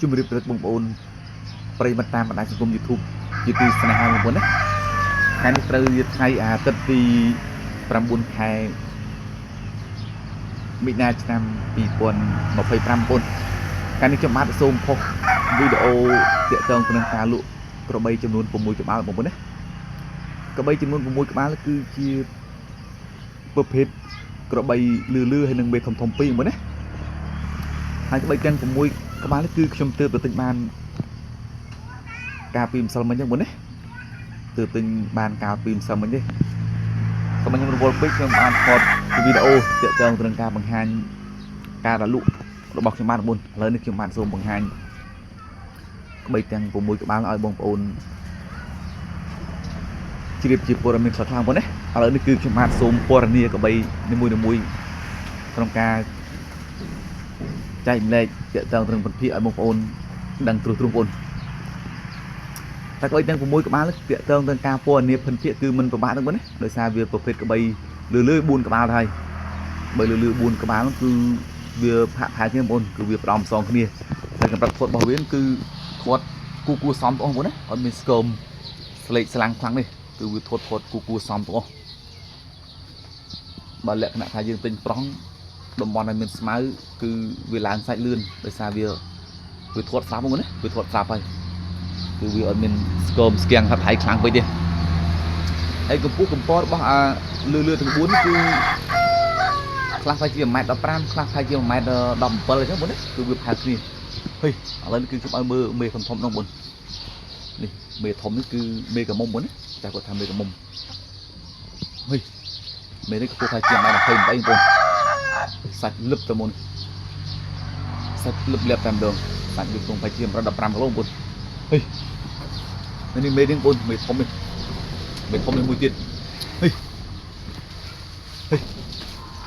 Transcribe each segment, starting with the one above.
ជំរាបព្រឹកបងប្អូនប្រិយមិត្តតាមបណ្ដាញសង្គម YouTube ជាទីស្នេហាបងប្អូនណាថ្ងៃនេះត្រូវវាថ្ងៃអាទិត្យទី9 ខែមិនិនាឆ្នាំ2025បងប្អូនថ្ងៃនេះខ្ញុំបាទសូមផុសវីដេអូទាក់ទងទៅនឹងការលក់ក្របីចំនួន6ក្បាលបងប្អូនណាក្របីចំនួន6ក្បាលគឺជាប្រភេទក្របីលឺហើយនឹងមេធំពីរបងប្អូនណាហើយក្របីទាំង6ក្បាលនេះគឺខ្ញុំទើបទៅទិញបានកាលពីម្សិលមិញហ្នឹងបងប្អូនណាទើបទិញបានកាលពីម្សិលមិញទេសូមខ្ញុំរវល់ពេកខ្ញុំបានថតវីដេអូទាក់ទងទៅនឹងការបង្ហាញការលក់របស់ខ្ញុំបាទបងប្អូនឥឡូវនេះខ្ញុំបានសូមបង្ហាញក្បីទាំង6ក្បាលឲ្យបងប្អូនជ្រាបជាព័ត៌មានខ្លះៗបងប្អូនណាឥឡូវនេះគឺខ្ញុំបានសូមពណ៌នាក្បីនីមួយៗក្នុងការចែកម្លែកទាក់ទងទៅនឹងពិភាក្សាឲ្យបងប្អូនដឹងត្រួសត្រាសបងប្អូនតែក្បីទាំង6ក្បាលនេះទាក់ទងទៅនឹងការពណ៌នាភិនភាគគឺមិនប្របាក់ទេបងប្អូនណាដោយសារវាប្រភេទក្បីលឺ4ក្បាលហើយបើលឺ4ក្បាលនោះគឺវាផាក់ផែគ្នាបងប្អូនគឺវាផ្ដំផ្សងគ្នាហើយកម្រិតធាត់របស់វាគឺធាត់គូសមបងប្អូនណាអត់មានស្គមស្លេកស្លាំងខ្លាំងនេះគឺវាធាត់គូសមបងបើលក្ខណៈថាយើងទិញប្រង់តំបន់ដែលមានស្មៅគឺវាឡើងសាច់លឿនដោយសារវាធាត់ស្លាប់បងប្អូនណាវាធាត់ស្លាប់ហើយគឺវាអត់មានស្គមស្គាំងហាត់ហៃខ្លាំងពេកទេហើយកម្ពស់កម្ពស់របស់លឺទាំង4គឺខ្លះប្រហែលជា 1.15 ខ្លះប្រហែលជា 1.17 អញ្ចឹងបងប្អូនណាគឺវាផែនគ្នាហេឥឡូវនេះគឺខ្ញុំឲ្យមើលមេធំហ្នឹងបងប្អូននេះមេធំនេះគឺមេកមុំបងប្អូនណាចាស់គាត់ថាមេកមុំហេមេនេះខ្ពស់ប្រហែលជា 1.28 បងប្អូនសាច់លឹបតែមុនសាច់លឹបលាបតែម្ដងសាច់វាខ្ពស់ប្រហែលជា 15 គីឡូបងប្អូនហេនេះមេនេះបងប្អូនមេធំនេះមួយទៀតហេ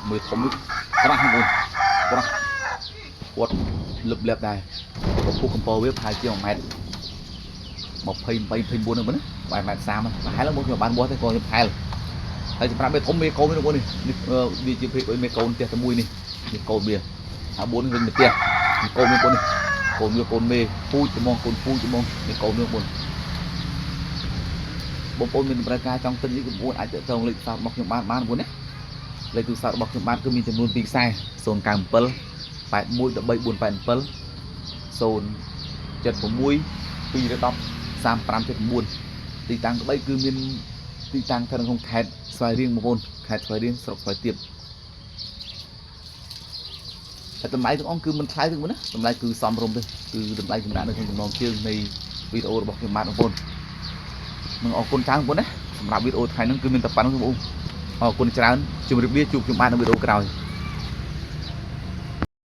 មើលធំនេះក្រាស់បងប្អូនក្រាស់គាត់លឹបលាបដែរកម្ពស់កម្ពស់វាប្រហែលជា 1.28 24ហ្នឹងបងណាបែរ 1.30 ប្រហែលបងខ្ញុំបានបោះទេក៏ខ្ញុំផែលហើយសម្រាប់មេធំមេកូននេះបងប្អូននេះវាជាភេទមេកូនផ្ទះតែមួយនេះកូនវាហើយ4នេះវិញទៅផ្ទះកូននេះបងប្អូននេះកូនវាកូនមេពូជត្មងកូនពូជត្មងនេះកូននេះបងប្អូនមានតម្រូវការចង់ទិញនេះបងប្អូនអាចទៅលេខទូរស័ព្ទរបស់ខ្ញុំបានបងប្អូនណាលេខទូរស័ព្ទរបស់ខ្ញុំបានគឺមានចំនួន2ខ្សែ097 81 1347 076 210 3579ទីតាំងក្បីគឺមានទីតាំងនៅក្នុងខេត្តស្វាយរៀងបងប្អូនខេត្តស្វាយរៀងស្រុកស្វាយទៀបតែតម្លៃទាំងអស់គឺមិនថ្លៃទេបងប្អូនណាតម្លៃគឺសមរម្យទេគឺតម្លៃសម្រាប់នៅក្នុងចំណងជើងនៃវីដេអូរបស់ខ្ញុំបាទបងប្អូននឹងអរគុណច្រើនបងប្អូនណាសម្រាប់វីដេអូថ្ងៃនេះគឺមានតែប៉ុណ្្នឹងបងប្អូនអរគុណច្រើនជម្រាបលាជួបខ្ញុំបាទនៅវីដេអូក្រោយ